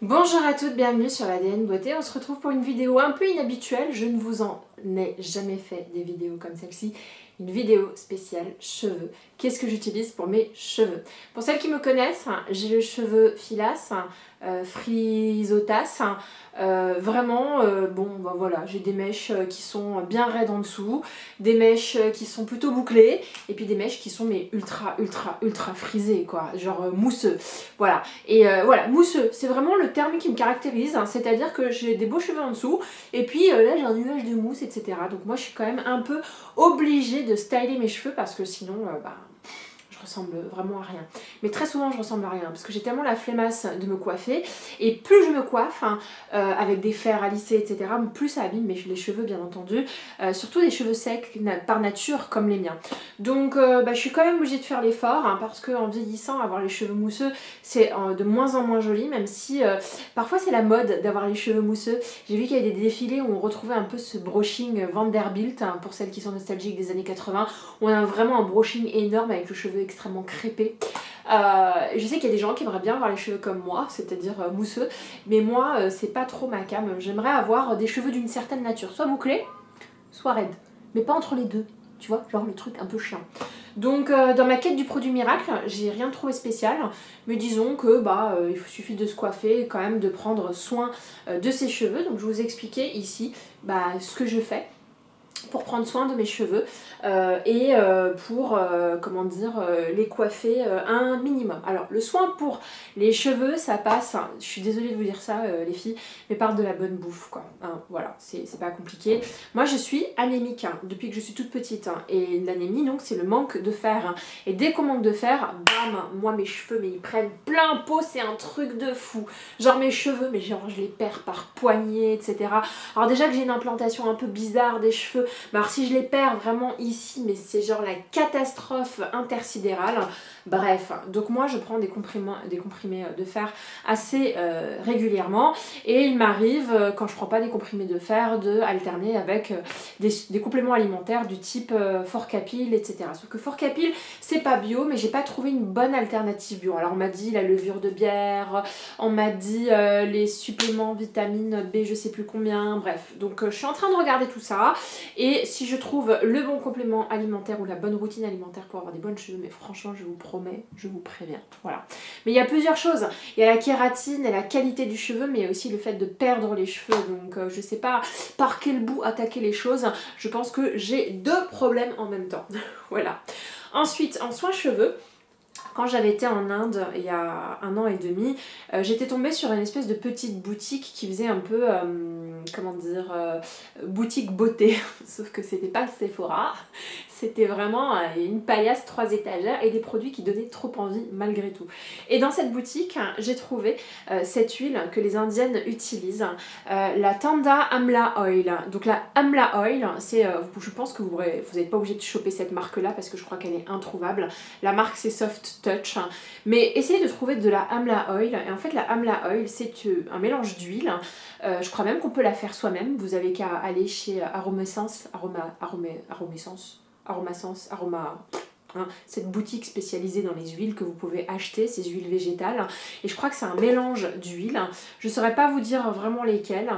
Bonjour à toutes, bienvenue sur l'ADN Beauté. On se retrouve pour une vidéo un peu inhabituelle. Je ne vous en ai jamais fait des vidéos comme celle-ci. Une vidéo spéciale cheveux. Qu'est-ce que j'utilise pour mes cheveux? Pour celles qui me connaissent, j'ai les cheveux filasse, frisotasse. Bon, ben voilà, j'ai des mèches qui sont bien raides en dessous, des mèches qui sont plutôt bouclées, et puis des mèches qui sont mais ultra frisées, quoi, genre mousseux. Voilà. Et voilà, mousseux, c'est vraiment le terme qui me caractérise, hein, c'est-à-dire que j'ai des beaux cheveux en dessous, et puis là j'ai un nuage de mousse, etc. Donc moi je suis quand même un peu obligée de styler mes cheveux parce que sinon, je ressemble vraiment à rien. Mais très souvent je ressemble à rien parce que j'ai tellement la flemmasse de me coiffer et plus je me coiffe avec des fers à lisser, etc., plus ça abîme les cheveux, bien entendu, surtout des cheveux secs par nature comme les miens. Donc je suis quand même obligée de faire l'effort, hein, parce qu'en vieillissant, avoir les cheveux mousseux c'est de moins en moins joli, même si parfois c'est la mode d'avoir les cheveux mousseux. J'ai vu qu'il y a des défilés où on retrouvait un peu ce brushing Vanderbilt, hein, pour celles qui sont nostalgiques des années 80, où on a vraiment un brushing énorme avec le cheveu extrêmement crépé. Je sais qu'il y a des gens qui aimeraient bien avoir les cheveux comme moi, c'est-à-dire mousseux, mais moi c'est pas trop ma came. J'aimerais avoir des cheveux d'une certaine nature, soit bouclés, soit raides, mais pas entre les deux, tu vois, genre le truc un peu chiant. Donc dans ma quête du produit miracle, j'ai rien trouvé spécial, mais disons que il suffit de se coiffer et quand même de prendre soin de ses cheveux. Donc je vais vous expliquer ici ce que je fais pour prendre soin de mes cheveux et pour les coiffer un minimum. Alors le soin pour les cheveux ça passe, hein, je suis désolée de vous dire ça les filles, mais par de la bonne bouffe quoi, hein, voilà, c'est pas compliqué. Moi je suis anémique, hein, depuis que je suis toute petite, hein, et l'anémie donc c'est le manque de fer, hein, et dès qu'on manque de fer, bam, moi mes cheveux mais ils prennent plein pot, c'est un truc de fou. Genre mes cheveux, mais genre je les perds par poignée, etc. Alors déjà que j'ai une implantation un peu bizarre des cheveux, alors si je les perds vraiment ici, mais c'est genre la catastrophe intersidérale. Bref, donc moi je prends des comprimés de fer assez régulièrement, et il m'arrive, quand je prends pas des comprimés de fer, de alterner avec des compléments alimentaires du type Forcapil, etc. Sauf que Forcapil c'est pas bio, mais j'ai pas trouvé une bonne alternative bio. Alors on m'a dit la levure de bière, on m'a dit les suppléments vitamine B je sais plus combien, bref. Donc je suis en train de regarder tout ça, et si je trouve le bon complément alimentaire ou la bonne routine alimentaire pour avoir des bonnes cheveux, mais franchement je vous promets, je vous préviens, voilà. Mais il y a plusieurs choses, il y a la kératine et la qualité du cheveu, mais il y a aussi le fait de perdre les cheveux, donc je sais pas par quel bout attaquer les choses. Je pense que j'ai deux problèmes en même temps. Voilà. Ensuite, en soins cheveux, quand j'avais été en Inde il y a 1 an et demi, j'étais tombée sur une espèce de petite boutique qui faisait un peu, boutique beauté, sauf que c'était pas Sephora, c'était vraiment une paillasse 3 étagères et des produits qui donnaient trop envie malgré tout. Et dans cette boutique, j'ai trouvé cette huile que les indiennes utilisent, la Tanda Amla Oil. Donc la Amla Oil, je pense que vous n'êtes pas obligé de choper cette marque-là parce que je crois qu'elle est introuvable. La marque c'est Soft Touch, mais essayez de trouver de la Amla Oil. Et en fait la Amla Oil c'est un mélange d'huile, je crois même qu'on peut la faire soi-même. Vous avez qu'à aller chez cette boutique spécialisée dans les huiles que vous pouvez acheter, ces huiles végétales, et je crois que c'est un mélange d'huiles, je ne saurais pas vous dire vraiment lesquelles,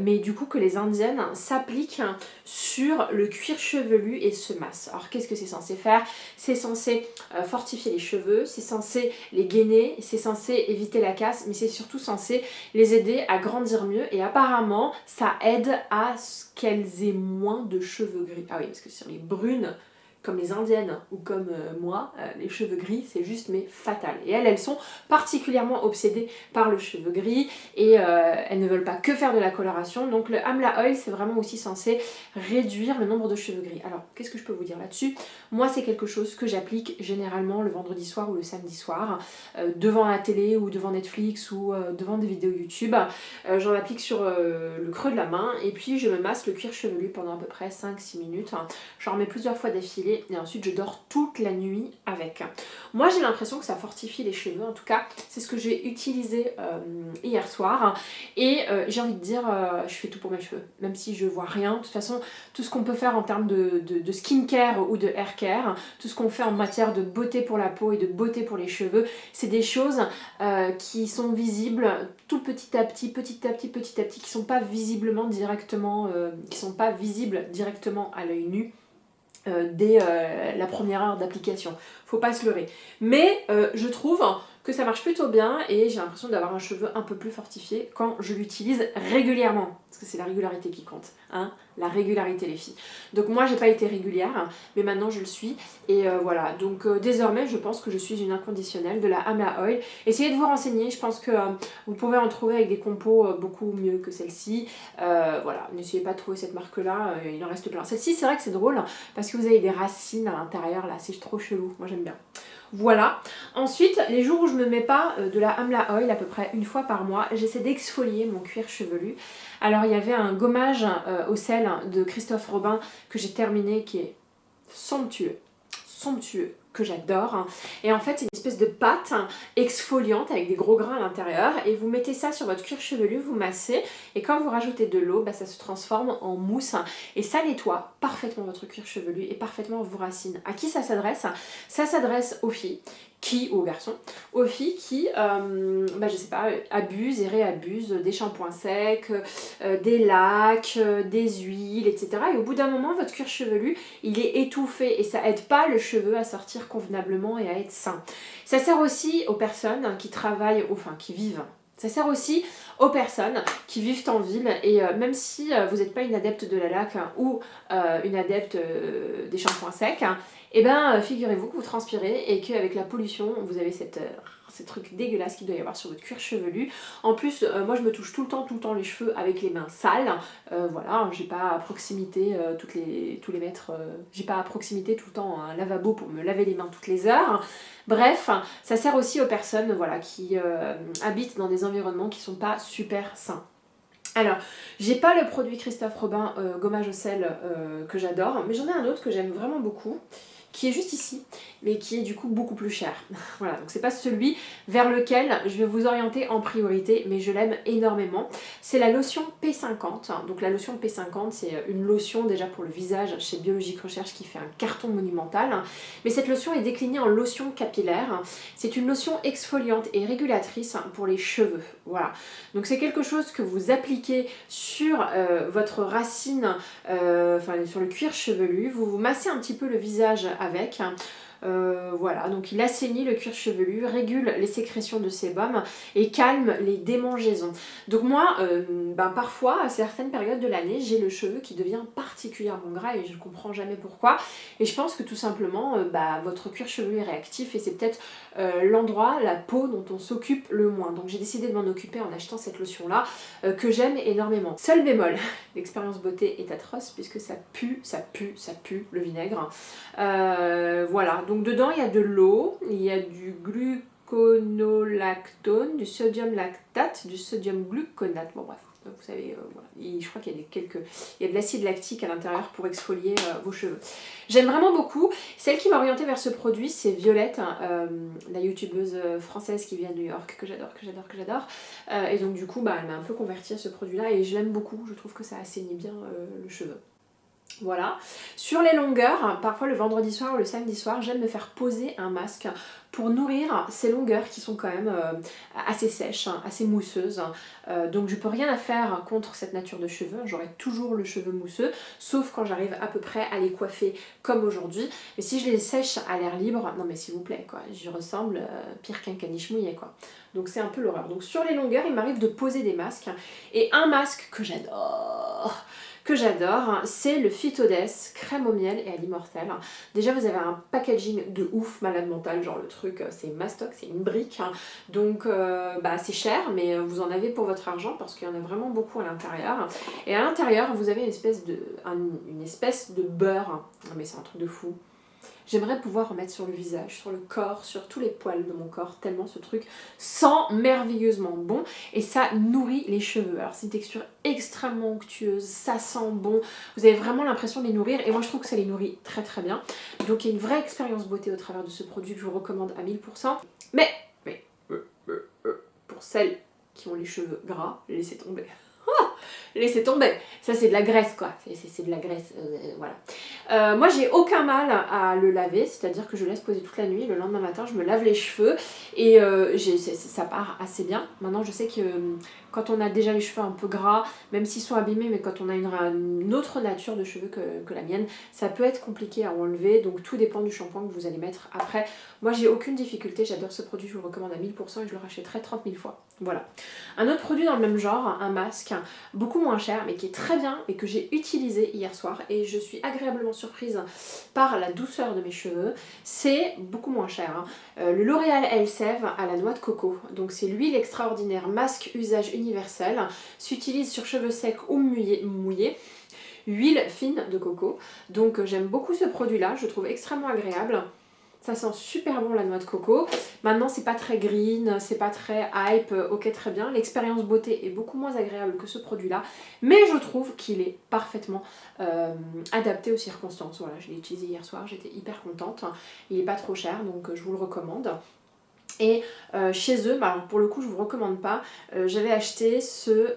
mais du coup que les indiennes s'appliquent sur le cuir chevelu et se massent. Alors qu'est-ce que c'est censé faire? C'est censé fortifier les cheveux, c'est censé les gainer, c'est censé éviter la casse, mais c'est surtout censé les aider à grandir mieux, et apparemment ça aide à ce qu'elles aient moins de cheveux gris. Ah oui, parce que sur les brunes comme les indiennes ou comme moi, les cheveux gris c'est juste mais fatal. Et elles sont particulièrement obsédées par le cheveu gris, et elles ne veulent pas que faire de la coloration. Donc le Amla Oil c'est vraiment aussi censé réduire le nombre de cheveux gris. Alors qu'est-ce que je peux vous dire là-dessus? Moi c'est quelque chose que j'applique généralement le vendredi soir ou le samedi soir, devant la télé ou devant Netflix ou devant des vidéos YouTube. J'en applique sur le creux de la main, et puis je me masse le cuir chevelu pendant à peu près 5-6 minutes. J'en remets plusieurs fois d'affilée, journée et ensuite je dors toute la nuit avec. Moi j'ai l'impression que ça fortifie les cheveux, en tout cas c'est ce que j'ai utilisé hier soir et j'ai envie de dire je fais tout pour mes cheveux, même si je vois rien. De toute façon tout ce qu'on peut faire en termes de skincare ou de hair care, tout ce qu'on fait en matière de beauté pour la peau et de beauté pour les cheveux, c'est des choses qui sont visibles tout petit à petit, qui sont pas visiblement directement, qui sont pas visibles directement à l'œil nu dès la première heure d'application. Faut pas se leurrer. Mais je trouve que ça marche plutôt bien et j'ai l'impression d'avoir un cheveu un peu plus fortifié quand je l'utilise régulièrement. Parce que c'est la régularité qui compte, hein, la régularité les filles. Donc moi j'ai pas été régulière, mais maintenant je le suis. Et voilà, donc désormais je pense que je suis une inconditionnelle de la Amla Oil. Essayez de vous renseigner, je pense que vous pouvez en trouver avec des compos beaucoup mieux que celle-ci. Voilà, n'essayez pas de trouver cette marque-là, il en reste plein. Celle-ci c'est vrai que c'est drôle, parce que vous avez des racines à l'intérieur là, c'est trop chelou, moi j'aime bien. Voilà. Ensuite, les jours où je ne me mets pas de la Amla Oil, à peu près une fois par mois, j'essaie d'exfolier mon cuir chevelu. Alors il y avait un gommage au sel de Christophe Robin que j'ai terminé qui est somptueux, que j'adore. Et en fait c'est une espèce de pâte exfoliante avec des gros grains à l'intérieur et vous mettez ça sur votre cuir chevelu, vous massez et quand vous rajoutez de l'eau, bah, ça se transforme en mousse et ça nettoie parfaitement votre cuir chevelu et parfaitement vos racines. À qui ça s'adresse? Ça s'adresse aux filles ou aux garçons, aux filles qui, je sais pas, abusent et réabusent des shampoings secs, des lacs, des huiles, etc. Et au bout d'un moment, votre cuir chevelu, il est étouffé et ça aide pas le cheveu à sortir convenablement et à être sain. Ça sert aussi aux personnes qui travaillent, enfin qui vivent. Ça sert aussi aux personnes qui vivent en ville et même si vous n'êtes pas une adepte de la laque ou une adepte des shampoings secs, et ben figurez-vous que vous transpirez et qu'avec la pollution, vous avez ces trucs dégueulasses qu'il doit y avoir sur votre cuir chevelu. En plus, moi je me touche tout le temps les cheveux avec les mains sales. Voilà, j'ai pas à proximité tous les mètres, j'ai pas à proximité tout le temps un lavabo pour me laver les mains toutes les heures. Bref, ça sert aussi aux personnes voilà, qui habitent dans des environnements qui sont pas super sains. Alors, j'ai pas le produit Christophe Robin gommage au sel que j'adore, mais j'en ai un autre que j'aime vraiment beaucoup, qui est juste ici, mais qui est du coup beaucoup plus cher. Voilà, donc c'est pas celui vers lequel je vais vous orienter en priorité, mais je l'aime énormément. C'est la lotion P50. Donc la lotion P50, c'est une lotion déjà pour le visage chez Biologique Recherche qui fait un carton monumental. Mais cette lotion est déclinée en lotion capillaire. C'est une lotion exfoliante et régulatrice pour les cheveux. Voilà. Donc c'est quelque chose que vous appliquez sur votre racine, sur le cuir chevelu. Vous vous massez un petit peu le visage avec. Voilà, donc il assainit le cuir chevelu, régule les sécrétions de sébum et calme les démangeaisons. Donc moi, parfois, à certaines périodes de l'année, j'ai le cheveu qui devient particulièrement gras et je ne comprends jamais pourquoi. Et je pense que tout simplement, votre cuir chevelu est réactif et c'est peut-être l'endroit, la peau dont on s'occupe le moins. Donc j'ai décidé de m'en occuper en achetant cette lotion-là que j'aime énormément. Seul bémol, l'expérience beauté est atroce puisque ça pue le vinaigre. Voilà, donc dedans il y a de l'eau, il y a du gluconolactone, du sodium lactate, du sodium gluconate, bon bref, vous savez, voilà. Et je crois qu'il y a il y a de l'acide lactique à l'intérieur pour exfolier vos cheveux. J'aime vraiment beaucoup. Celle qui m'a orientée vers ce produit, c'est Violette, la youtubeuse française qui vient de New York, que j'adore. Et donc du coup, elle m'a un peu convertie à ce produit-là et je l'aime beaucoup, je trouve que ça assainit bien le cheveu. Voilà. Sur les longueurs, parfois le vendredi soir ou le samedi soir, j'aime me faire poser un masque pour nourrir ces longueurs qui sont quand même assez sèches, assez mousseuses. Donc je peux rien à faire contre cette nature de cheveux, j'aurai toujours le cheveu mousseux, sauf quand j'arrive à peu près à les coiffer comme aujourd'hui. Mais si je les sèche à l'air libre, non mais s'il vous plaît, quoi, j'y ressemble pire qu'un caniche mouillé, quoi. Donc c'est un peu l'horreur. Donc sur les longueurs, il m'arrive de poser des masques. Et un masque que j'adore, c'est le Phytodès crème au miel et à l'immortel. Déjà vous avez un packaging de ouf, malade mental, genre le truc c'est mastoc, c'est une brique, donc c'est cher mais vous en avez pour votre argent parce qu'il y en a vraiment beaucoup à l'intérieur. Et à l'intérieur vous avez une espèce de beurre, mais c'est un truc de fou. J'aimerais pouvoir en mettre sur le visage, sur le corps, sur tous les poils de mon corps, tellement ce truc sent merveilleusement bon et ça nourrit les cheveux. Alors c'est une texture extrêmement onctueuse, ça sent bon, vous avez vraiment l'impression de les nourrir et moi je trouve que ça les nourrit très très bien. Donc il y a une vraie expérience beauté au travers de ce produit que je vous recommande à 1000%. Mais pour celles qui ont les cheveux gras, laissez tomber. Laissez tomber, ça c'est de la graisse quoi, c'est de la graisse, voilà. Moi j'ai aucun mal à le laver, c'est-à-dire que je laisse poser toute la nuit, le lendemain matin je me lave les cheveux et ça part assez bien. Maintenant je sais que quand on a déjà les cheveux un peu gras, même s'ils sont abîmés, mais quand on a une autre nature de cheveux que la mienne, ça peut être compliqué à enlever, donc tout dépend du shampoing que vous allez mettre après. Moi j'ai aucune difficulté, j'adore ce produit, je vous le recommande à 1000% et je le rachèterai 30 000 fois. Voilà. Un autre produit dans le même genre, un masque, beaucoup moins cher mais qui est très bien et que j'ai utilisé hier soir et je suis agréablement surprise par la douceur de mes cheveux. C'est beaucoup moins cher, hein. Le L'Oréal Elseve à la noix de coco. Donc c'est l'huile extraordinaire masque usage universel, s'utilise sur cheveux secs ou mouillés. Huile fine de coco. Donc j'aime beaucoup ce produit là, je trouve extrêmement agréable. Ça sent super bon la noix de coco. Maintenant c'est pas très green, c'est pas très hype, ok très bien. L'expérience beauté est beaucoup moins agréable que ce produit là. Mais je trouve qu'il est parfaitement adapté aux circonstances. Voilà, je l'ai utilisé hier soir, j'étais hyper contente. Il est pas trop cher donc je vous le recommande. Et chez eux, bah, alors pour le coup je vous recommande pas, j'avais acheté ce,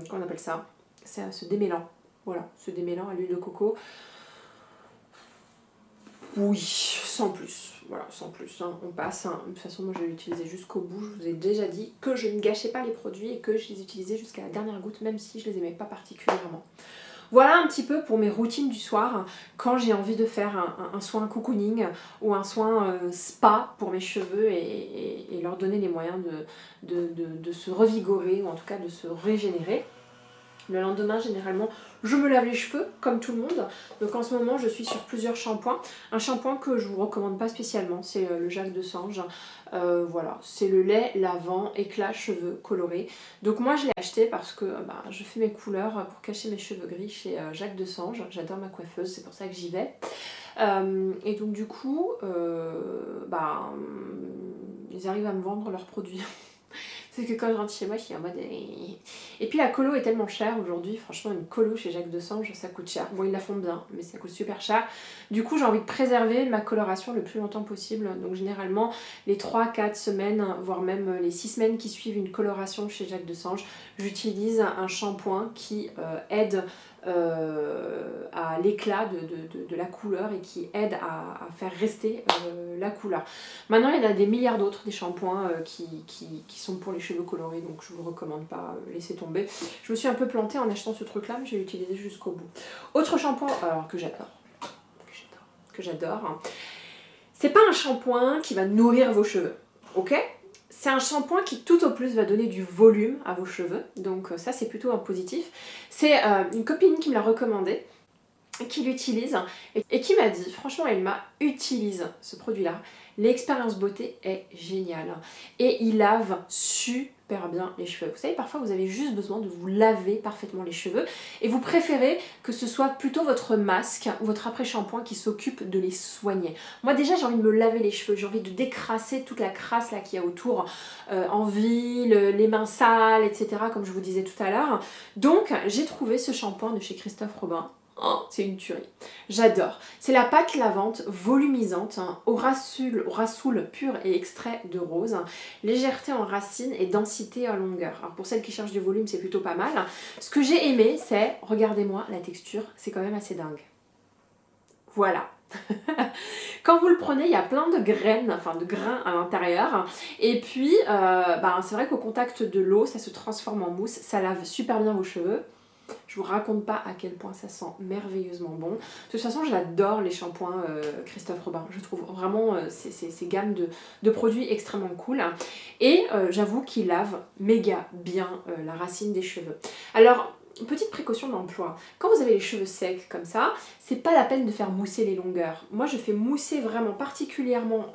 comment on appelle ça, ce démêlant. Voilà, ce démêlant à l'huile de coco. Oui, sans plus, voilà, sans plus, hein. On passe, hein. De toute façon moi je vais l'utiliser jusqu'au bout, je vous ai déjà dit que je ne gâchais pas les produits et que je les utilisais jusqu'à la dernière goutte, même si je les aimais pas particulièrement. Voilà un petit peu pour mes routines du soir, quand j'ai envie de faire un soin cocooning ou un soin spa pour mes cheveux et leur donner les moyens de se revigorer ou en tout cas de se régénérer. Le lendemain, généralement, je me lave les cheveux, comme tout le monde. Donc en ce moment, je suis sur plusieurs shampoings. Un shampoing que je vous recommande pas spécialement, c'est le Jacques de Sange. Voilà, c'est le lait lavant éclat cheveux coloré. Donc moi, je l'ai acheté parce que je fais mes couleurs pour cacher mes cheveux gris chez Jacques de Sange. J'adore ma coiffeuse, c'est pour ça que j'y vais. Et donc du coup, ils arrivent à me vendre leurs produits. C'est que quand je rentre chez moi, je suis en mode... Et puis la colo est tellement chère aujourd'hui, franchement une colo chez Jacques de Sange, ça coûte cher. Bon, ils la font bien, mais ça coûte super cher. Du coup, j'ai envie de préserver ma coloration le plus longtemps possible. Donc généralement, les 3-4 semaines, voire même les 6 semaines qui suivent une coloration chez Jacques de Sange, j'utilise un shampoing qui aide à l'éclat de la couleur et qui aide à faire rester la couleur. Maintenant il y en a des milliards d'autres, des shampoings qui sont pour les cheveux colorés, donc je vous le recommande pas, laissez tomber. Je me suis un peu plantée en achetant ce truc là mais j'ai utilisé jusqu'au bout. Autre shampoing alors, que j'adore, hein. C'est pas un shampoing qui va nourrir vos cheveux, ok? C'est un shampoing qui tout au plus va donner du volume à vos cheveux, donc ça c'est plutôt un positif. C'est une copine qui me l'a recommandé, qui l'utilise et qui m'a dit, franchement elle utilise ce produit là, l'expérience beauté est géniale et il lave super bien les cheveux. Vous savez, parfois vous avez juste besoin de vous laver parfaitement les cheveux et vous préférez que ce soit plutôt votre masque ou votre après-shampoing qui s'occupe de les soigner. Moi déjà j'ai envie de me laver les cheveux, j'ai envie de décrasser toute la crasse là qu'il y a autour en ville, les mains sales, etc. comme je vous disais tout à l'heure. Donc j'ai trouvé ce shampoing de chez Christophe Robin. Oh, c'est une tuerie. J'adore. C'est la pâte lavante volumisante, hein, au rassoul pur et extrait de rose, hein, légèreté en racines et densité en longueur. Alors pour celles qui cherchent du volume, c'est plutôt pas mal. Ce que j'ai aimé, c'est, regardez-moi la texture, c'est quand même assez dingue. Voilà. Quand vous le prenez, il y a plein de graines, enfin de grains à l'intérieur. Et puis, c'est vrai qu'au contact de l'eau, ça se transforme en mousse. Ça lave super bien vos cheveux. Je vous raconte pas à quel point ça sent merveilleusement bon. De toute façon, j'adore les shampoings Christophe Robin. Je trouve vraiment ces gammes de produits extrêmement cool. Et j'avoue qu'ils lavent méga bien la racine des cheveux. Alors, petite précaution d'emploi. Quand vous avez les cheveux secs comme ça, c'est pas la peine de faire mousser les longueurs. Moi, je fais mousser vraiment particulièrement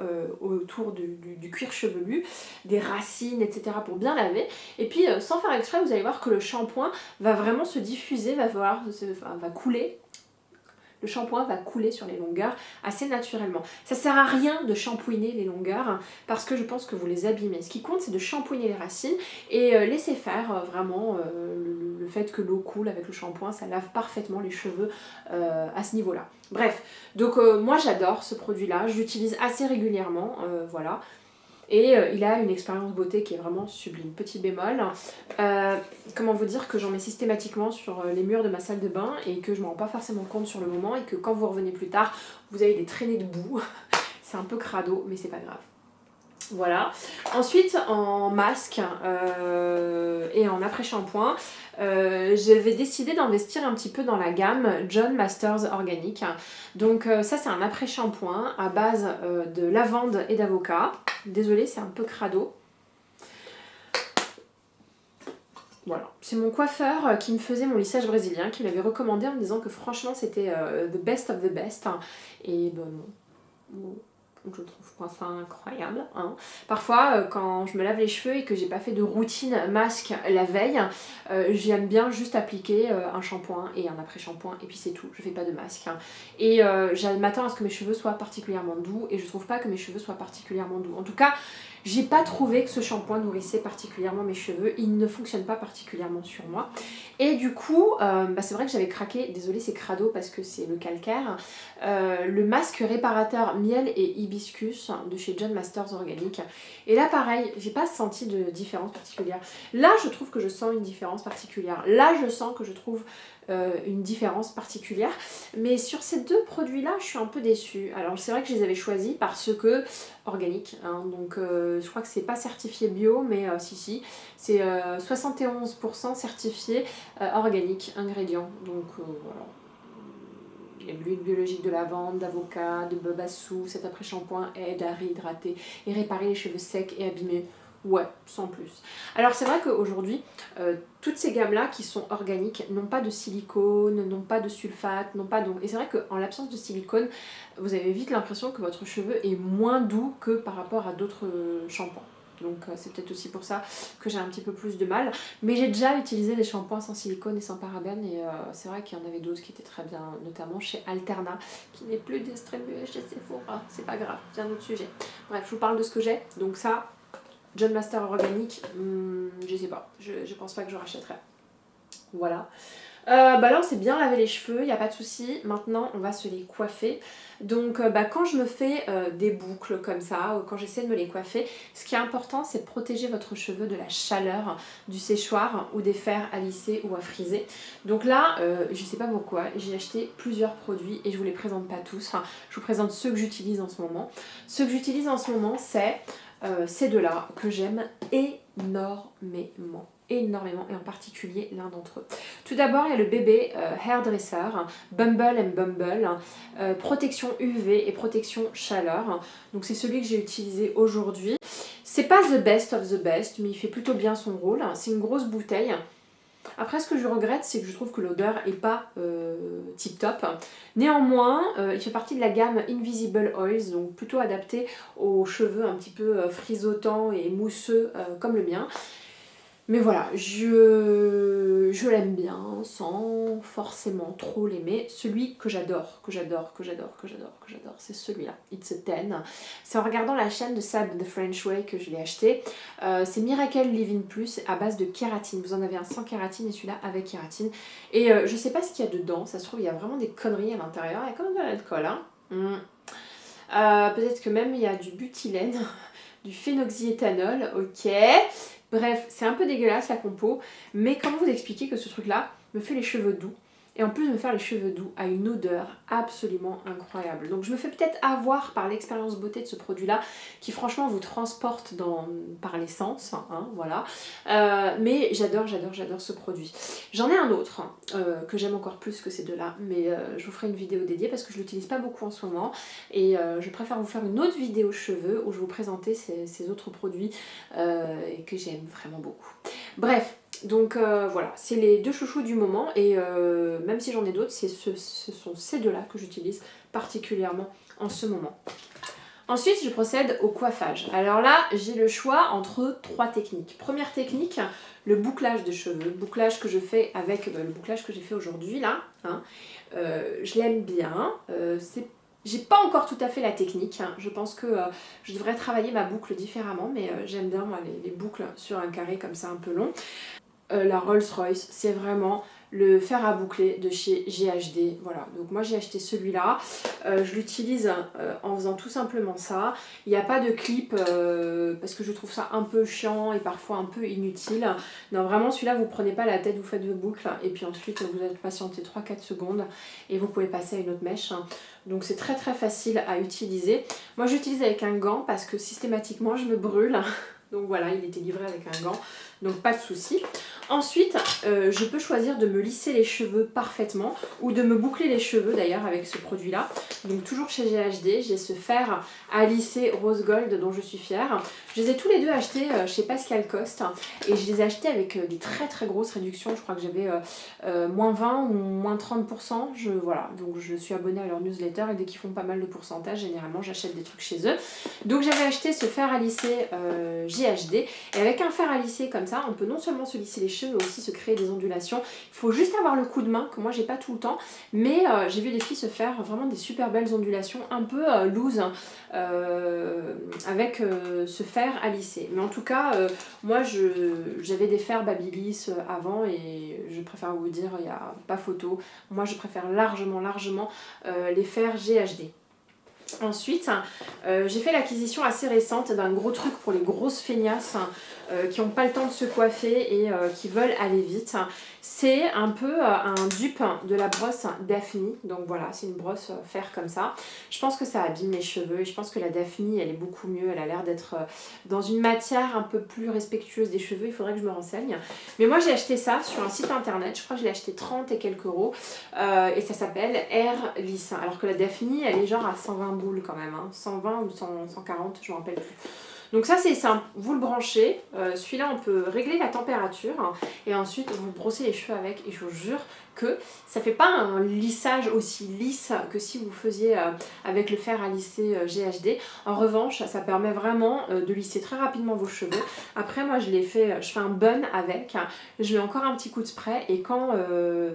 autour du cuir chevelu, des racines, etc. pour bien laver. Et puis, sans faire exprès, vous allez voir que le shampoing va vraiment se diffuser, va couler Le shampoing va couler sur les longueurs assez naturellement. Ça sert à rien de shampouiner les longueurs parce que je pense que vous les abîmez. Ce qui compte, c'est de shampouiner les racines et laisser faire vraiment le fait que l'eau coule avec le shampoing, ça lave parfaitement les cheveux à ce niveau-là. Bref, donc moi j'adore ce produit-là, je l'utilise assez régulièrement, voilà. Et il a une expérience beauté qui est vraiment sublime. Petit bémol, comment vous dire que j'en mets systématiquement sur les murs de ma salle de bain et que je ne m'en rends pas forcément compte sur le moment et que quand vous revenez plus tard, vous avez des traînées de boue. C'est un peu crado, mais c'est pas grave. Voilà. Ensuite, en masque et en après-shampoing, j'avais décidé d'investir un petit peu dans la gamme John Masters Organic. Donc ça, c'est un après-shampoing à base de lavande et d'avocat. Désolée, c'est un peu crado. Voilà, c'est mon coiffeur qui me faisait mon lissage brésilien, qui m'avait recommandé en me disant que franchement c'était the best of the best. Et bon, non. Je trouve pas ça incroyable. Hein. Parfois, quand je me lave les cheveux et que j'ai pas fait de routine masque la veille, j'aime bien juste appliquer un shampoing et un après-shampoing et puis c'est tout. Je fais pas de masque. Hein. Et je m'attends à ce que mes cheveux soient particulièrement doux et je trouve pas que mes cheveux soient particulièrement doux. En tout cas, j'ai pas trouvé que ce shampoing nourrissait particulièrement mes cheveux. Il ne fonctionne pas particulièrement sur moi. Et du coup, c'est vrai que j'avais craqué, désolée c'est crado parce que c'est le calcaire, le masque réparateur miel et hibiscus de chez John Masters Organic. Et là pareil, j'ai pas senti de différence particulière. Là je trouve que je sens une différence particulière. Là je sens que je trouve une différence particulière. Mais sur ces deux produits-là, je suis un peu déçue. Alors c'est vrai que je les avais choisis parce que organiques. Hein, donc je crois que c'est pas certifié bio, mais si, c'est 71% certifié organique, ingrédients. Donc voilà. Il y a de l'huile biologique de lavande, d'avocat, de bobassou. Cet après-shampoing aide à réhydrater et réparer les cheveux secs et abîmés. Ouais, sans plus. Alors c'est vrai qu'aujourd'hui, toutes ces gammes-là qui sont organiques n'ont pas de silicone, n'ont pas de sulfate, n'ont pas d'ongles. Et c'est vrai qu'en l'absence de silicone, vous avez vite l'impression que votre cheveu est moins doux que par rapport à d'autres shampoings. Donc c'est peut-être aussi pour ça que j'ai un petit peu plus de mal. Mais j'ai déjà utilisé des shampoings sans silicone et sans parabènes et c'est vrai qu'il y en avait d'autres qui étaient très bien, notamment chez Alterna, qui n'est plus distribué chez Sephora. C'est pas grave, c'est un autre sujet. Bref, je vous parle de ce que j'ai. Donc ça, John Master Organic, je sais pas, je pense pas que je rachèterai. Voilà. Là on s'est bien lavé les cheveux, il n'y a pas de souci. Maintenant on va se les coiffer. Donc quand je me fais des boucles comme ça, ou quand j'essaie de me les coiffer, ce qui est important c'est de protéger votre cheveu de la chaleur du séchoir ou des fers à lisser ou à friser. Donc là, je sais pas pourquoi, j'ai acheté plusieurs produits et je vous les présente pas tous. Enfin, je vous présente ceux que j'utilise en ce moment. Ceux que j'utilise en ce moment c'est ces deux-là que j'aime énormément et en particulier l'un d'entre eux. Tout d'abord il y a le bébé Hairdresser Bumble and Bumble protection UV et protection chaleur. Donc c'est celui que j'ai utilisé aujourd'hui. C'est pas the best of the best mais il fait plutôt bien son rôle. C'est une grosse bouteille. Après ce que je regrette c'est que je trouve que l'odeur est pas tip top. Néanmoins il fait partie de la gamme Invisible Oils, donc plutôt adapté aux cheveux un petit peu frisotants et mousseux comme le mien. Mais voilà, je l'aime bien sans forcément trop l'aimer. Celui que j'adore, c'est celui-là, It's a 10. C'est en regardant la chaîne de Sab The French Way que je l'ai acheté. C'est Miracle Living Plus à base de kératine. Vous en avez un sans kératine et celui-là avec kératine. Et je sais pas ce qu'il y a dedans, ça se trouve il y a vraiment des conneries à l'intérieur. Il y a quand même de l'alcool, hein. Peut-être que même il y a du butylène, du phénoxyéthanol, ok. Bref, c'est un peu dégueulasse la compo, mais comment vous expliquer que ce truc-là me fait les cheveux doux et en plus de me faire les cheveux doux, a une odeur absolument incroyable. Donc je me fais peut-être avoir par l'expérience beauté de ce produit-là, qui franchement vous transporte par l'essence, hein, voilà. Mais j'adore ce produit. J'en ai un autre que j'aime encore plus que ces deux-là, mais je vous ferai une vidéo dédiée parce que je l'utilise pas beaucoup en ce moment et je préfère vous faire une autre vidéo cheveux où je vais vous présenter ces autres produits et que j'aime vraiment beaucoup. Bref. Donc voilà, c'est les deux chouchous du moment et même si j'en ai d'autres, ce sont ces deux-là que j'utilise particulièrement en ce moment. Ensuite, je procède au coiffage. Alors là, j'ai le choix entre 3 techniques. Première technique, le bouclage de cheveux. Bouclage que je fais avec le bouclage que j'ai fait aujourd'hui là. Hein. Je l'aime bien. J'ai pas encore tout à fait la technique. Hein. Je pense que je devrais travailler ma boucle différemment, mais j'aime bien moi les boucles sur un carré comme ça un peu long. La Rolls-Royce, c'est vraiment le fer à boucler de chez GHD. Voilà, donc moi j'ai acheté celui-là. Je l'utilise en faisant tout simplement ça. Il n'y a pas de clip parce que je trouve ça un peu chiant et parfois un peu inutile. Non, vraiment celui-là, vous prenez pas la tête, vous faites vos boucles et puis ensuite vous allez patienter 3-4 secondes et vous pouvez passer à une autre mèche. Donc c'est très très facile à utiliser. Moi j'utilise avec un gant parce que systématiquement je me brûle. Donc voilà, il était livré avec un gant, donc pas de souci. Ensuite, je peux choisir de me lisser les cheveux parfaitement ou de me boucler les cheveux d'ailleurs avec ce produit-là. Donc toujours chez GHD, j'ai ce fer à lisser rose gold dont je suis fière. Je les ai tous les deux achetés chez Pascal Coste et je les ai achetés avec des très très grosses réductions. Je crois que j'avais moins 20 ou moins 30%. Voilà, donc je suis abonnée à leur newsletter et dès qu'ils font pas mal de pourcentage, généralement j'achète des trucs chez eux. Donc j'avais acheté ce fer à lisser GHD et avec un fer à lisser comme ça, on peut non seulement se lisser les cheveux mais aussi se créer des ondulations. Il faut juste avoir le coup de main que moi j'ai pas tout le temps, mais j'ai vu des filles se faire vraiment des super belles ondulations un peu loose avec ce fer à lisser. Mais en tout cas, moi j'avais des fers Babyliss avant et je préfère vous dire, il n'y a pas photo. Moi je préfère largement les fers GHD. Ensuite, j'ai fait l'acquisition assez récente d'un gros truc pour les grosses feignasses qui n'ont pas le temps de se coiffer et qui veulent aller vite. C'est un peu un dupe de la brosse Daphne. Donc voilà, c'est une brosse fer comme ça. Je pense que ça abîme mes cheveux et je pense que la Daphne, elle est beaucoup mieux. Elle a l'air d'être dans une matière un peu plus respectueuse des cheveux. Il faudrait que je me renseigne. Mais moi, j'ai acheté ça sur un site internet. Je crois que je l'ai acheté 30 et quelques euros. Et ça s'appelle Air Lisse. Alors que la Daphne, elle est genre à 120 boules quand même. Hein. 120 ou 140, je ne me rappelle plus. Donc ça c'est simple, vous le branchez, celui-là on peut régler la température et ensuite vous brossez les cheveux avec et je vous jure que ça fait pas un lissage aussi lisse que si vous faisiez avec le fer à lisser GHD. En revanche, ça permet vraiment de lisser très rapidement vos cheveux. Après moi je fais un bun avec, je mets encore un petit coup de spray et quand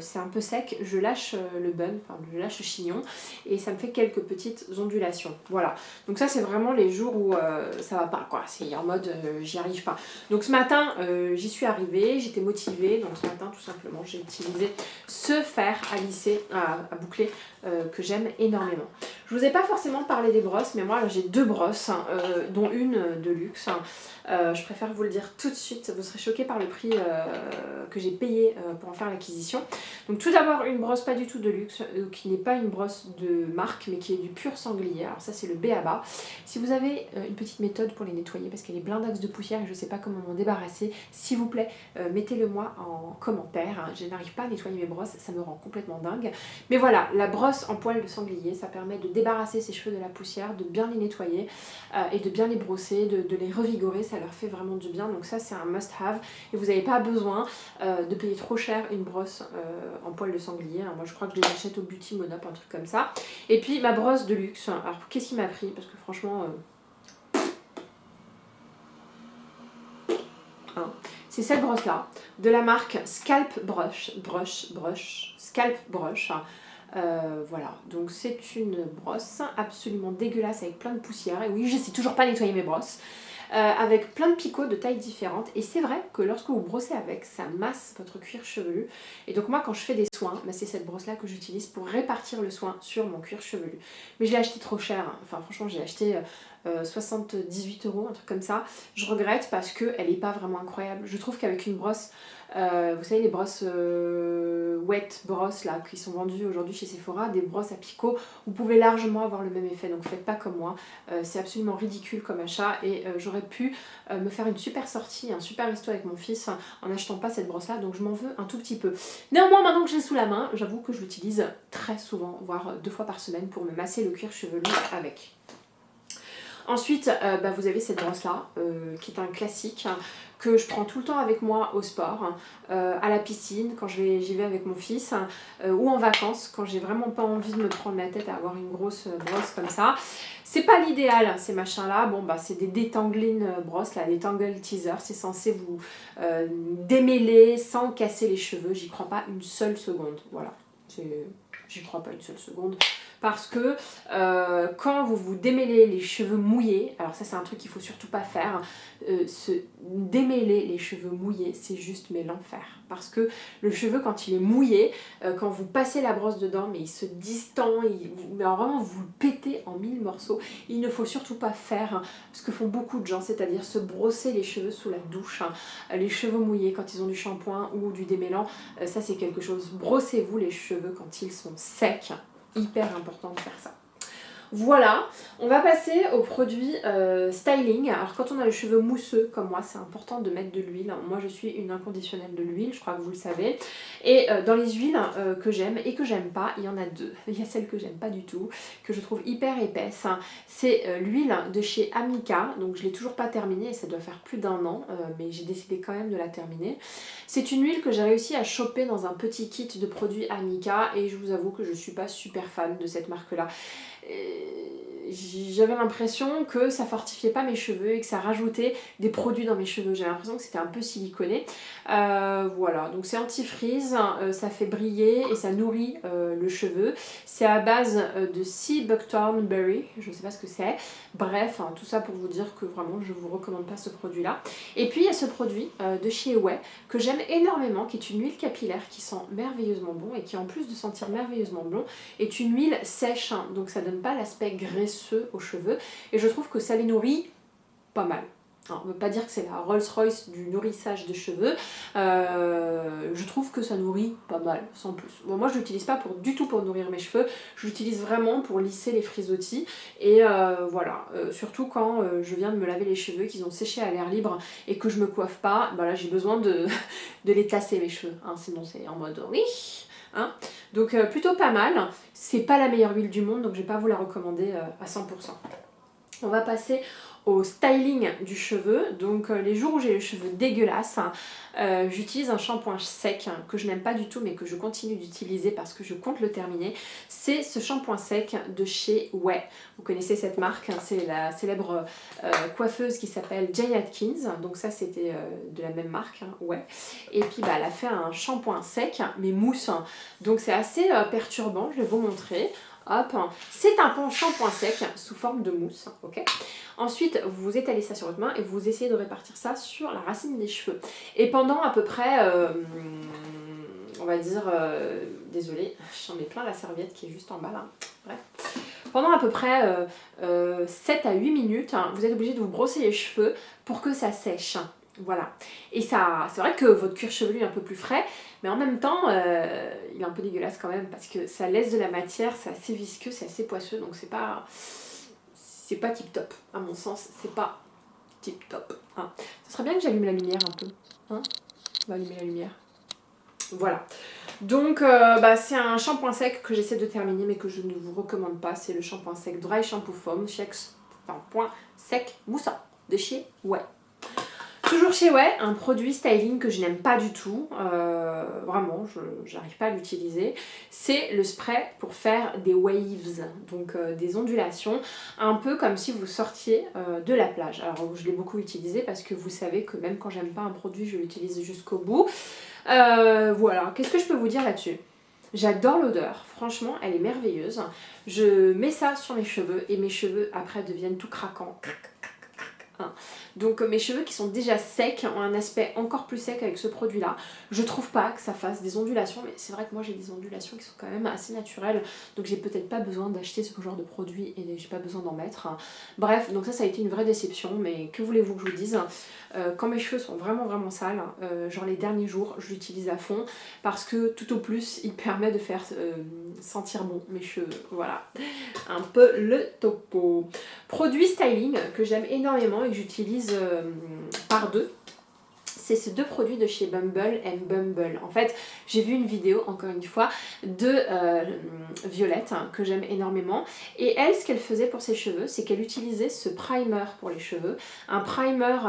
c'est un peu sec, je lâche le bun, enfin je lâche le chignon et ça me fait quelques petites ondulations. Voilà, donc ça c'est vraiment les jours où ça va pas quoi, c'est en mode j'y arrive pas. Donc ce matin j'y suis arrivée, j'étais motivée, donc ce matin tout simplement j'ai utilisé ce fer à lisser, à boucler que j'aime énormément. Je vous ai pas forcément parlé des brosses, mais moi j'ai 2 brosses, dont une de luxe. Je préfère vous le dire tout de suite, vous serez choqués par le prix que j'ai payé pour en faire l'acquisition. Donc tout d'abord une brosse pas du tout de luxe, qui n'est pas une brosse de marque, mais qui est du pur sanglier. Alors ça c'est le B.A.B.A. Si vous avez une petite méthode pour les nettoyer, parce qu'elle est blindaxe de poussière et je sais pas comment m'en débarrasser, s'il vous plaît, mettez-le moi en commentaire. Je n'arrive pas à nettoyer mes brosses, ça me rend complètement dingue. Mais voilà, la brosse en poil de sanglier, ça permet de débarrasser ses cheveux de la poussière, de bien les nettoyer et de bien les brosser, de les revigorer, ça leur fait vraiment du bien. Donc ça c'est un must have et vous n'avez pas besoin de payer trop cher une brosse en poil de sanglier. Alors moi je crois que je les achète au Beauty Monop, un truc comme ça. Et puis ma brosse de luxe, alors qu'est-ce qui m'a pris? Parce que franchement... c'est cette brosse là, de la marque Scalp Brush. Scalp Brush. Voilà, donc c'est une brosse absolument dégueulasse avec plein de poussière. Et oui, je sais toujours pas nettoyer mes brosses. Avec plein de picots de tailles différentes et c'est vrai que lorsque vous brossez avec, ça masse votre cuir chevelu et donc moi quand je fais des soins, bah, c'est cette brosse là que j'utilise pour répartir le soin sur mon cuir chevelu. Mais je l'ai acheté trop cher, hein. Enfin franchement j'ai acheté 78 euros, un truc comme ça. Je regrette parce qu'elle n'est pas vraiment incroyable. Je trouve qu'avec une brosse, vous savez les brosses wet brosses là qui sont vendues aujourd'hui chez Sephora, des brosses à picot, vous pouvez largement avoir le même effet, donc faites pas comme moi. C'est absolument ridicule comme achat et j'aurais pu me faire une super sortie, un super resto avec mon fils en n'achetant pas cette brosse là, donc je m'en veux un tout petit peu. Néanmoins maintenant que j'ai sous la main, j'avoue que je l'utilise très souvent, voire 2 fois par semaine pour me masser le cuir chevelu avec. Ensuite, vous avez cette brosse là, qui est un classique, que je prends tout le temps avec moi au sport, à la piscine, quand j'y vais avec mon fils, ou en vacances, quand j'ai vraiment pas envie de me prendre la tête à avoir une grosse brosse comme ça. C'est pas l'idéal, ces machins là, bon c'est des détangling brosses, là, des tangle teaser, c'est censé vous démêler sans casser les cheveux, j'y crois pas une seule seconde, voilà. J'y crois pas une seule seconde parce que quand vous vous démêlez les cheveux mouillés, alors ça c'est un truc qu'il faut surtout pas faire, se démêler les cheveux mouillés c'est juste mais l'enfer, parce que le cheveu quand il est mouillé, quand vous passez la brosse dedans mais il se distend, mais alors vraiment vous le pétez en 1000 morceaux. Il ne faut surtout pas faire ce que font beaucoup de gens, c'est-à-dire se brosser les cheveux sous la douche, les cheveux mouillés quand ils ont du shampoing ou du démêlant, ça c'est quelque chose. Brossez-vous les cheveux quand ils sont secs, hyper important de faire ça. Voilà, on va passer aux produits styling. Alors quand on a les cheveux mousseux comme moi, c'est important de mettre de l'huile. Moi je suis une inconditionnelle de l'huile, je crois que vous le savez. Et dans les huiles que j'aime et que j'aime pas, il y en a deux. Il y a celle que j'aime pas du tout, que je trouve hyper épaisse. C'est l'huile de chez Amica, donc je l'ai toujours pas terminée et ça doit faire plus d'1 an, mais j'ai décidé quand même de la terminer. C'est une huile que j'ai réussi à choper dans un petit kit de produits Amica et je vous avoue que je suis pas super fan de cette marque-là. J'avais l'impression que ça fortifiait pas mes cheveux et que ça rajoutait des produits dans mes cheveux. J'avais l'impression que c'était un peu siliconé. Voilà, donc c'est anti-frizz, ça fait briller et ça nourrit le cheveu. C'est à base de Sea Buckthorn Berry, je sais pas ce que c'est. Bref, tout ça pour vous dire que vraiment je vous recommande pas ce produit là. Et puis il y a ce produit de chez Ouai que j'aime énormément, qui est une huile capillaire qui sent merveilleusement bon et qui en plus de sentir merveilleusement bon est une huile sèche, donc ça donne pas l'aspect graisseux aux cheveux et je trouve que ça les nourrit pas mal. Alors, on ne veut pas dire que c'est la Rolls-Royce du nourrissage de cheveux, je trouve que ça nourrit pas mal, sans plus. Bon, moi je l'utilise pas du tout pour nourrir mes cheveux, je l'utilise vraiment pour lisser les frisottis et voilà, surtout quand je viens de me laver les cheveux, qu'ils ont séché à l'air libre et que je me coiffe pas, bah là j'ai besoin de les tasser mes cheveux, sinon c'est en mode oui. Donc plutôt pas mal, c'est pas la meilleure huile du monde donc je vais pas vous la recommander à 100%. On va passer au styling du cheveu. Donc les jours où j'ai les cheveux dégueulasses, j'utilise un shampoing sec que je n'aime pas du tout mais que je continue d'utiliser parce que je compte le terminer. C'est ce shampoing sec de chez Ouai. Vous connaissez cette marque, c'est la célèbre coiffeuse qui s'appelle Jane Atkins. Donc ça c'était de la même marque, Ouai. Et puis elle a fait un shampoing sec mais mousse. Donc c'est assez perturbant, je vais vous montrer. Hop, c'est un shampoing sec sous forme de mousse, ok. Ensuite, vous étalez ça sur votre main et vous essayez de répartir ça sur la racine des cheveux. Et pendant à peu près, on va dire, désolée, j'en mets plein la serviette qui est juste en bas là. Bref. Pendant à peu près 7 à 8 minutes, vous êtes obligé de vous brosser les cheveux pour que ça sèche. Voilà. Et ça, c'est vrai que votre cuir chevelu est un peu plus frais, mais en même temps, il est un peu dégueulasse quand même parce que ça laisse de la matière, c'est assez visqueux, c'est assez poisseux, donc c'est pas tip top. À mon sens, c'est pas tip top. Ce serait bien que j'allume la lumière un peu. On va allumer la lumière. Voilà. Donc c'est un shampoing sec que j'essaie de terminer mais que je ne vous recommande pas. C'est le shampoing sec Dry Shampoo Foam, shampoing sec moussant de chez Ouai. Toujours chez Ouai, un produit styling que je n'aime pas du tout, vraiment, je n'arrive pas à l'utiliser. C'est le spray pour faire des waves, donc des ondulations, un peu comme si vous sortiez de la plage. Alors je l'ai beaucoup utilisé parce que vous savez que même quand j'aime pas un produit, je l'utilise jusqu'au bout. Voilà, qu'est-ce que je peux vous dire là-dessus ? J'adore l'odeur, franchement elle est merveilleuse. Je mets ça sur mes cheveux et mes cheveux après deviennent tout craquants. Donc mes cheveux qui sont déjà secs ont un aspect encore plus sec avec ce produit là. Je trouve pas que ça fasse des ondulations, mais c'est vrai que moi j'ai des ondulations qui sont quand même assez naturelles, donc j'ai peut-être pas besoin d'acheter ce genre de produit et j'ai pas besoin d'en mettre. Bref, donc ça a été une vraie déception, mais que voulez-vous que je vous dise, quand mes cheveux sont vraiment sales, genre les derniers jours je l'utilise à fond parce que tout au plus il permet de faire sentir bon mes cheveux. Voilà, un peu le topo. Produit styling que j'aime énormément et que j'utilise par deux, c'est ces deux produits de chez Bumble Bumble. En fait, j'ai vu une vidéo, encore une fois, de Violette, que j'aime énormément. Et elle, ce qu'elle faisait pour ses cheveux, c'est qu'elle utilisait ce primer pour les cheveux. Un primer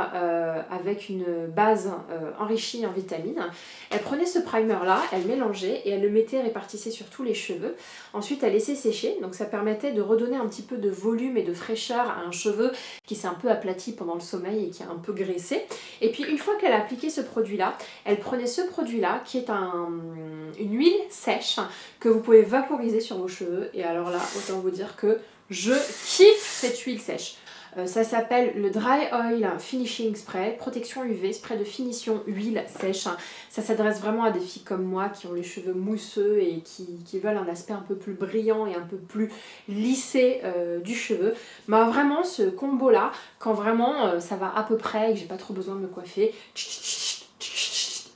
avec une base enrichie en vitamines. Elle prenait ce primer-là, elle mélangeait et elle le mettait répartissait sur tous les cheveux. Ensuite, elle laissait sécher. Donc ça permettait de redonner un petit peu de volume et de fraîcheur à un cheveu qui s'est un peu aplati pendant le sommeil et qui est un peu graissé. Et puis une fois qu'elle a appliqué ce produit-là, elle prenait ce produit-là qui est une huile sèche que vous pouvez vaporiser sur vos cheveux. Et alors là, autant vous dire que je kiffe cette huile sèche. Ça s'appelle le Dry Oil Finishing Spray, protection UV, spray de finition huile sèche. Ça s'adresse vraiment à des filles comme moi qui ont les cheveux mousseux et qui veulent un aspect un peu plus brillant et un peu plus lissé du cheveu. Mais vraiment ce combo là, quand vraiment ça va à peu près et que j'ai pas trop besoin de me coiffer,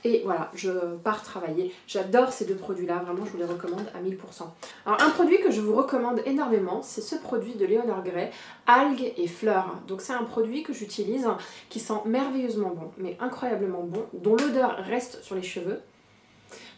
et voilà, je pars travailler. J'adore ces deux produits-là, vraiment je vous les recommande à 1000%. Alors un produit que je vous recommande énormément, c'est ce produit de Leonor Grey, algues et fleurs. Donc c'est un produit que j'utilise qui sent merveilleusement bon, mais incroyablement bon, dont l'odeur reste sur les cheveux.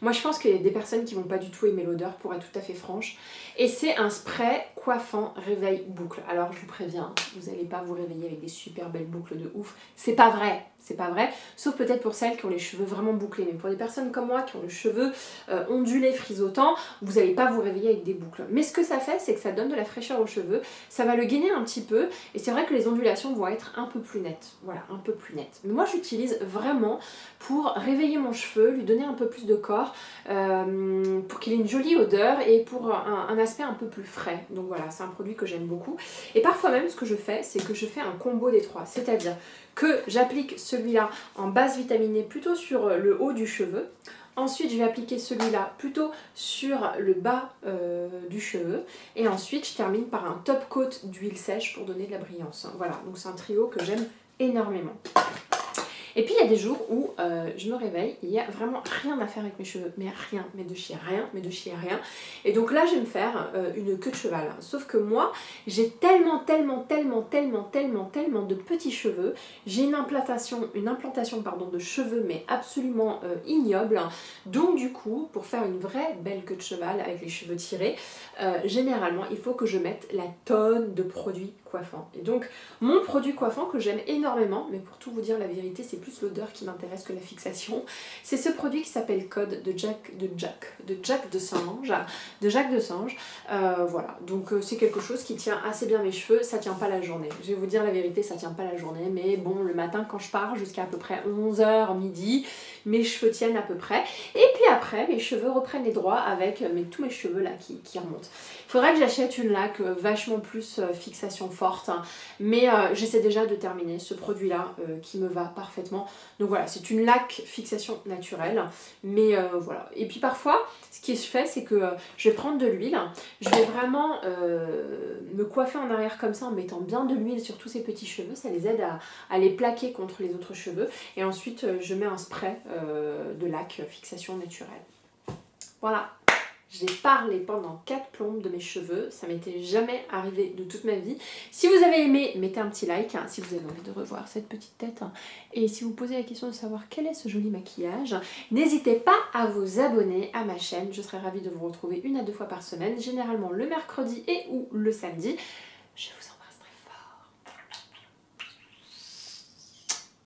Moi je pense qu'il y a des personnes qui vont pas du tout aimer l'odeur, pour être tout à fait franche. Et c'est un spray coiffant réveil boucle. Alors je vous préviens, vous n'allez pas vous réveiller avec des super belles boucles de ouf. C'est pas vrai, c'est pas vrai. Sauf peut-être pour celles qui ont les cheveux vraiment bouclés. Mais pour des personnes comme moi qui ont les cheveux ondulés, frisottant, vous n'allez pas vous réveiller avec des boucles. Mais ce que ça fait, c'est que ça donne de la fraîcheur aux cheveux. Ça va le gainer un petit peu. Et c'est vrai que les ondulations vont être un peu plus nettes. Voilà, un peu plus nettes. Mais moi j'utilise vraiment pour réveiller mon cheveu, lui donner un peu plus de corps, pour qu'il ait une jolie odeur et pour un aspect un peu plus frais. Donc voilà, c'est un produit que j'aime beaucoup. Et parfois même, ce que je fais, c'est que je fais un combo des trois. C'est-à-dire que j'applique celui-là en base vitaminée plutôt sur le haut du cheveu. Ensuite, je vais appliquer celui-là plutôt sur le bas du cheveu. Et ensuite, je termine par un top coat d'huile sèche pour donner de la brillance. Voilà, donc c'est un trio que j'aime énormément. Et puis il y a des jours où je me réveille, il n'y a vraiment rien à faire avec mes cheveux, mais rien, mais de chez rien, mais de chez rien. Et donc là je vais me faire une queue de cheval. Sauf que moi, j'ai tellement de petits cheveux, j'ai une implantation de cheveux mais absolument ignoble. Donc du coup, pour faire une vraie belle queue de cheval avec les cheveux tirés, généralement il faut que je mette la tonne de produits coiffants. Et donc mon produit coiffant que j'aime énormément, mais pour tout vous dire la vérité, c'est plus l'odeur qui m'intéresse que la fixation, c'est ce produit qui s'appelle Code de Jacques de Sange. Voilà, donc c'est quelque chose qui tient assez bien mes cheveux, ça tient pas la journée. Je vais vous dire la vérité, ça tient pas la journée, mais bon, le matin quand je pars jusqu'à à peu près 11h, midi, mes cheveux tiennent à peu près. Et puis après, mes cheveux reprennent les droits avec tous mes cheveux là qui remontent. Il faudrait que j'achète une laque vachement plus fixation forte, hein, mais j'essaie déjà de terminer ce produit là qui me va parfaitement. Donc voilà, c'est une laque fixation naturelle, mais voilà. Et puis parfois, ce que je fais, c'est que je vais prendre de l'huile, je vais vraiment me coiffer en arrière comme ça en mettant bien de l'huile sur tous ces petits cheveux, ça les aide à les plaquer contre les autres cheveux. Et ensuite, je mets un spray de laque fixation naturelle. Voilà. J'ai parlé pendant 4 plombes de mes cheveux, ça m'était jamais arrivé de toute ma vie. Si vous avez aimé, mettez un petit like, hein, si vous avez envie de revoir cette petite tête. Hein. Et si vous posez la question de savoir quel est ce joli maquillage, n'hésitez pas à vous abonner à ma chaîne. Je serai ravie de vous retrouver 1 à 2 fois par semaine, généralement le mercredi et ou le samedi. Je vous en